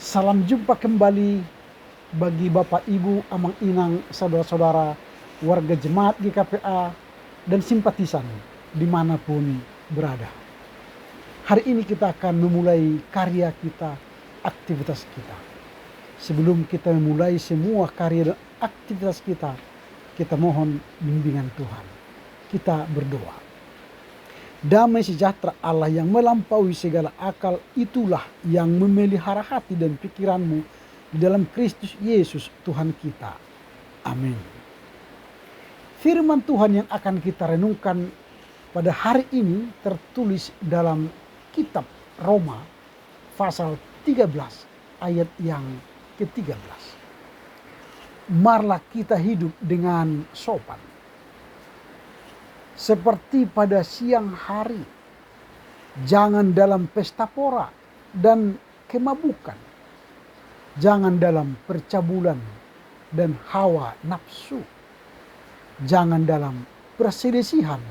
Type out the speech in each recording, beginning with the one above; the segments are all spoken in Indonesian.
Salam jumpa kembali bagi Bapak Ibu, Amang Inang, saudara-saudara, warga jemaat GKPA, dan simpatisan dimanapun berada. Hari ini kita akan memulai karya kita, aktivitas kita. Sebelum kita memulai semua karya dan aktivitas kita mohon bimbingan Tuhan. Kita berdoa. Damai sejahtera Allah yang melampaui segala akal, itulah yang memelihara hati dan pikiranmu di dalam Kristus Yesus Tuhan kita. Amin. Firman Tuhan yang akan kita renungkan pada hari ini tertulis dalam kitab Roma pasal 13 ayat yang ke-13. Marilah kita hidup dengan sopan, seperti pada siang hari, jangan dalam pesta pora dan kemabukan, jangan dalam percabulan dan hawa nafsu, jangan dalam perselisihan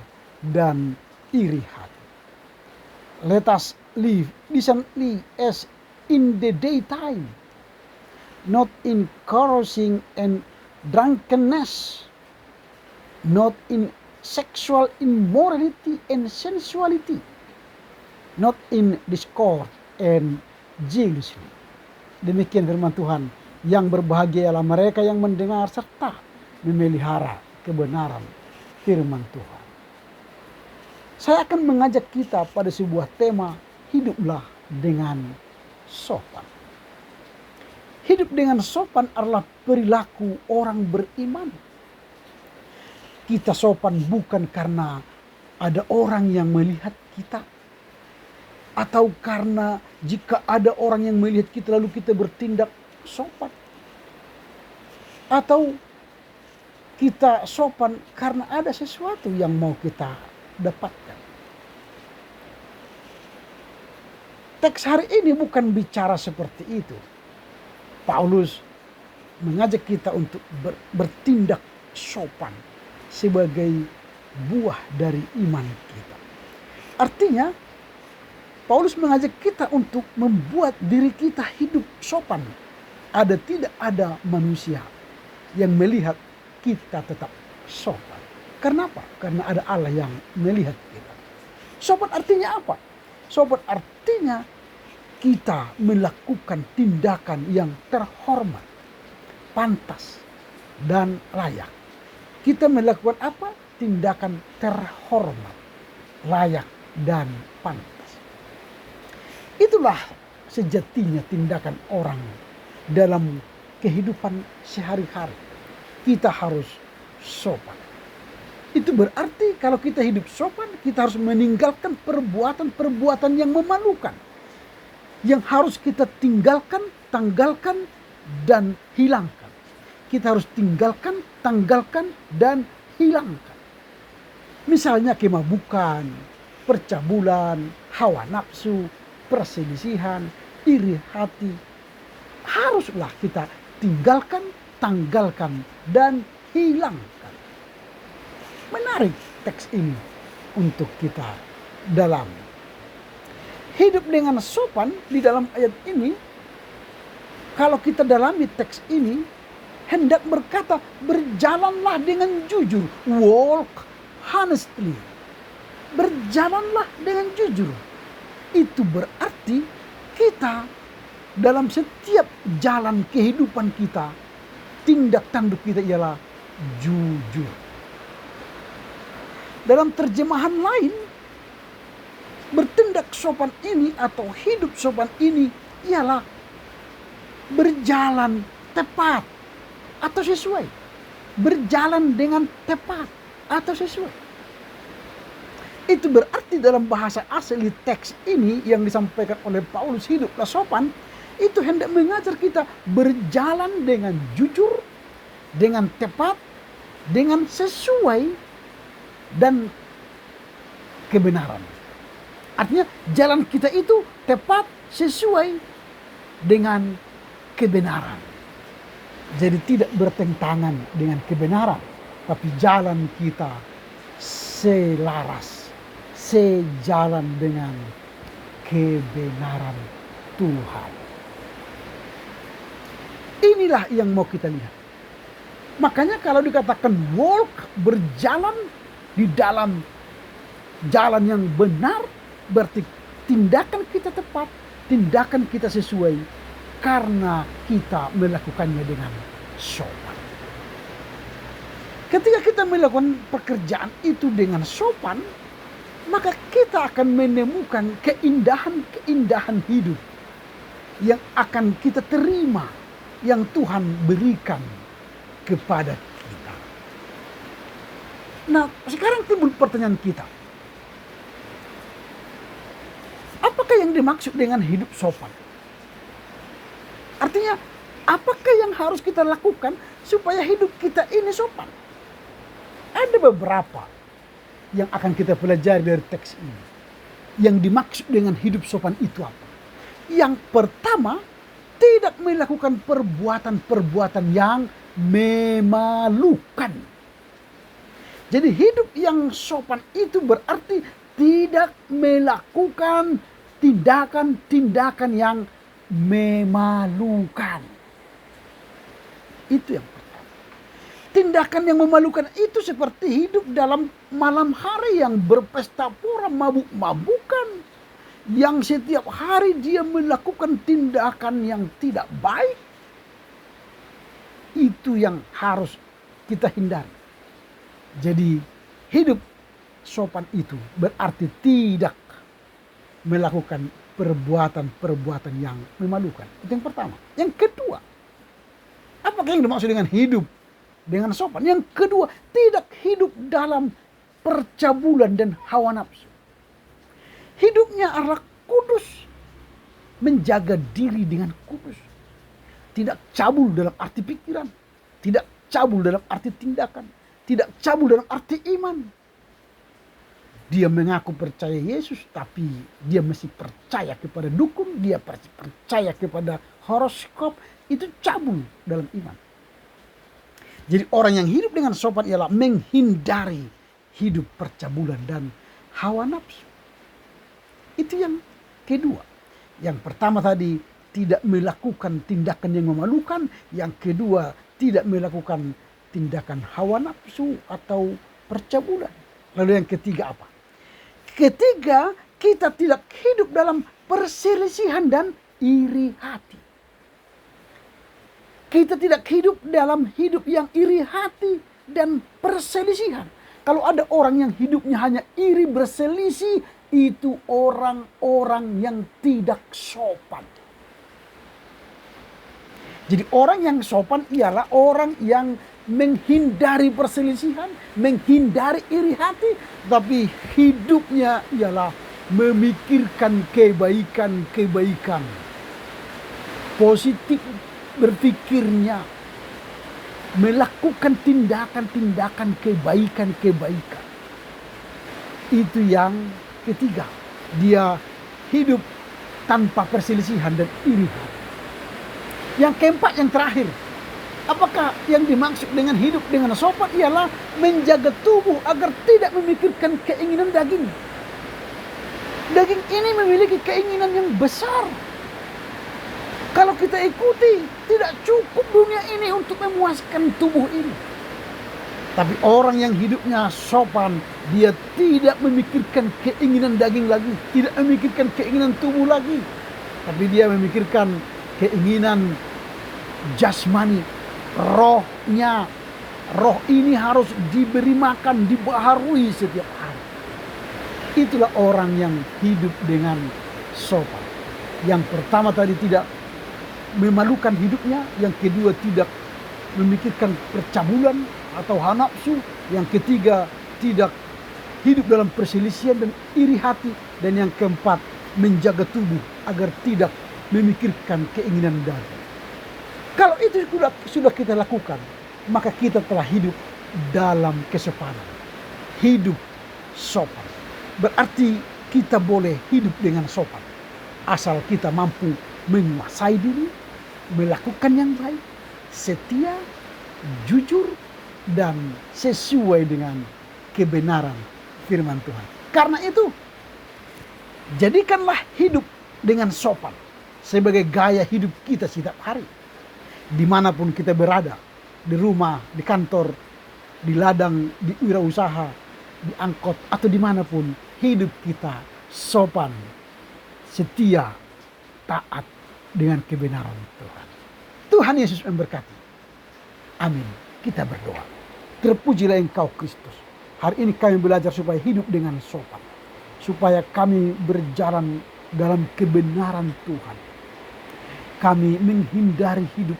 dan iri hati. Let us live decently as in the daytime, not in carousing and drunkenness, not in sexual immorality and sensuality, not in discord and jealousy. Demikian firman Tuhan. Yang berbahagia ialah mereka yang mendengar serta memelihara kebenaran firman Tuhan. Saya akan mengajak kita pada sebuah tema, hiduplah dengan sopan. Hidup dengan sopan adalah perilaku orang beriman. Kita sopan bukan karena ada orang yang melihat kita, atau karena jika ada orang yang melihat kita lalu kita bertindak sopan, atau kita sopan karena ada sesuatu yang mau kita dapatkan. Teks hari ini bukan bicara seperti itu. Paulus mengajak kita untuk bertindak sopan sebagai buah dari iman kita. Artinya, Paulus mengajak kita untuk membuat diri kita hidup sopan. Tidak ada manusia yang melihat kita tetap sopan. Kenapa? Karena ada Allah yang melihat kita. Sopan artinya apa? Sopan artinya kita melakukan tindakan yang terhormat, pantas, dan layak. Kita melakukan apa? Tindakan terhormat, layak, dan pantas. Itulah sejatinya tindakan orang dalam kehidupan sehari-hari. Kita harus sopan. Itu berarti kalau kita hidup sopan, kita harus meninggalkan perbuatan-perbuatan yang memalukan, yang harus kita tinggalkan, tanggalkan, dan hilangkan. Kita harus tinggalkan, tanggalkan, dan hilangkan. Misalnya kemabukan, percabulan, hawa nafsu, perselisihan, iri hati. Haruslah kita tinggalkan, tanggalkan, dan hilangkan. Menarik teks ini untuk kita dalami. Hidup dengan sopan di dalam ayat ini, kalau kita dalami teks ini, hendak berkata berjalanlah dengan jujur, walk honestly. Berjalanlah dengan jujur. Itu berarti kita dalam setiap jalan kehidupan kita, tindak tanduk kita ialah jujur. Dalam terjemahan lain, bertindak sopan ini atau hidup sopan ini ialah berjalan tepat atau sesuai. Berjalan dengan tepat atau sesuai. Itu berarti dalam bahasa asli teks ini yang disampaikan oleh Paulus, hiduplah sopan, itu hendak mengajar kita berjalan dengan jujur, dengan tepat, dengan sesuai, dan kebenaran. Artinya jalan kita itu tepat, sesuai dengan kebenaran. Jadi tidak bertentangan dengan kebenaran, tapi jalan kita selaras, sejalan dengan kebenaran Tuhan. Inilah yang mau kita lihat. Makanya kalau dikatakan walk, berjalan di dalam jalan yang benar, berarti tindakan kita tepat, tindakan kita sesuai, karena kita melakukannya dengan sopan. Ketika kita melakukan pekerjaan itu dengan sopan, maka kita akan menemukan keindahan-keindahan hidup yang akan kita terima, yang Tuhan berikan kepada kita. Nah, sekarang timbul pertanyaan kita. Apakah yang dimaksud dengan hidup sopan? Artinya, apakah yang harus kita lakukan supaya hidup kita ini sopan? Ada beberapa yang akan kita pelajari dari teks ini. Yang dimaksud dengan hidup sopan itu apa? Yang pertama, tidak melakukan perbuatan-perbuatan yang memalukan. Jadi hidup yang sopan itu berarti tidak melakukan tindakan-tindakan yang memalukan. Itu yang pertama. Tindakan yang memalukan itu seperti hidup dalam malam hari yang berpesta pora, mabuk-mabukan. Yang setiap hari dia melakukan tindakan yang tidak baik. Itu yang harus kita hindari. Jadi hidup sopan itu berarti tidak melakukan perbuatan-perbuatan yang memalukan. Itu yang pertama. Yang kedua, apakah yang dimaksud dengan hidup dengan sopan? Yang kedua, tidak hidup dalam percabulan dan hawa nafsu. Hidupnya adalah kudus, menjaga diri dengan kudus. Tidak cabul dalam arti pikiran, tidak cabul dalam arti tindakan, tidak cabul dalam arti iman. Dia mengaku percaya Yesus, tapi dia masih percaya kepada dukun, dia percaya kepada horoskop, itu cabul dalam iman. Jadi orang yang hidup dengan sopan ialah menghindari hidup percabulan dan hawa nafsu. Itu yang kedua. Yang pertama tadi tidak melakukan tindakan yang memalukan. Yang kedua tidak melakukan tindakan hawa nafsu atau percabulan. Lalu yang ketiga apa? Ketiga, kita tidak hidup dalam perselisihan dan iri hati. Kita tidak hidup dalam hidup yang iri hati dan perselisihan. Kalau ada orang yang hidupnya hanya iri berselisih, itu orang-orang yang tidak sopan. Jadi orang yang sopan ialah orang yang menghindari perselisihan, menghindari iri hati, tapi hidupnya ialah memikirkan kebaikan-kebaikan. Positif berpikirnya, melakukan tindakan-tindakan kebaikan-kebaikan. Itu yang ketiga, dia hidup tanpa perselisihan dan iri hati. Yang keempat, yang terakhir, apakah yang dimaksud dengan hidup dengan sopan ialah menjaga tubuh agar tidak memikirkan keinginan daging. Daging ini memiliki keinginan yang besar. Kalau kita ikuti, tidak cukup dunia ini untuk memuaskan tubuh ini. Tapi orang yang hidupnya sopan, dia tidak memikirkan keinginan daging lagi, tidak memikirkan keinginan tubuh lagi, tapi dia memikirkan keinginan jasmani, rohnya. Roh ini harus diberi makan, dibaharui setiap hari. Itulah orang yang hidup dengan sopan. Yang pertama tadi tidak memalukan hidupnya, yang kedua tidak memikirkan percabulan atau hawa nafsu, yang ketiga tidak hidup dalam perselisihan dan iri hati, dan yang keempat menjaga tubuh agar tidak memikirkan keinginan daging. Kalau itu sudah kita lakukan, maka kita telah hidup dalam kesopanan, hidup sopan. Berarti kita boleh hidup dengan sopan asal kita mampu menguasai diri, melakukan yang baik, setia, jujur, dan sesuai dengan kebenaran firman Tuhan. Karena itu, jadikanlah hidup dengan sopan sebagai gaya hidup kita setiap hari. dimanapun kita berada, di rumah, di kantor, di ladang, di wirausaha, di angkot, atau dimanapun, hidup kita sopan, setia, taat dengan kebenaran Tuhan. Tuhan Yesus memberkati. Amin. Kita berdoa. Terpujilah Engkau Kristus. Hari ini kami belajar supaya hidup dengan sopan, supaya kami berjalan dalam kebenaran Tuhan. Kami menghindari hidup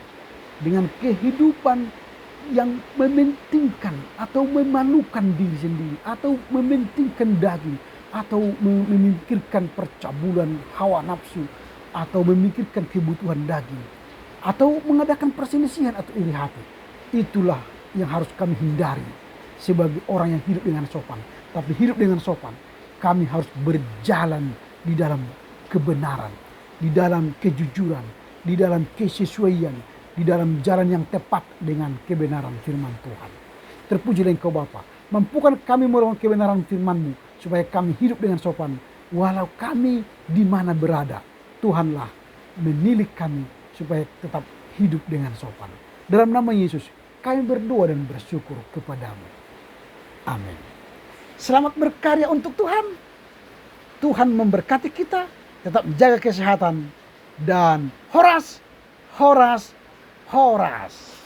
dengan kehidupan yang mementingkan atau memalukan diri sendiri, atau mementingkan daging, atau memikirkan percabulan hawa nafsu, atau memikirkan kebutuhan daging, atau mengadakan perselisihan atau iri hati. Itulah yang harus kami hindari sebagai orang yang hidup dengan sopan. Tapi hidup dengan sopan, kami harus berjalan di dalam kebenaran, di dalam kejujuran, di dalam kesesuaian, di dalam jalan yang tepat dengan kebenaran firman Tuhan. Terpujilah Engkau Bapa, mampukan kami melawan kebenaran firman-Mu, supaya kami hidup dengan sopan, walau kami di mana berada. Tuhanlah menilik kami supaya tetap hidup dengan sopan. Dalam nama Yesus, kami berdoa dan bersyukur kepadamu. Amin. Selamat berkarya untuk Tuhan. Tuhan memberkati kita, tetap jaga kesehatan, dan horas, horas, horas.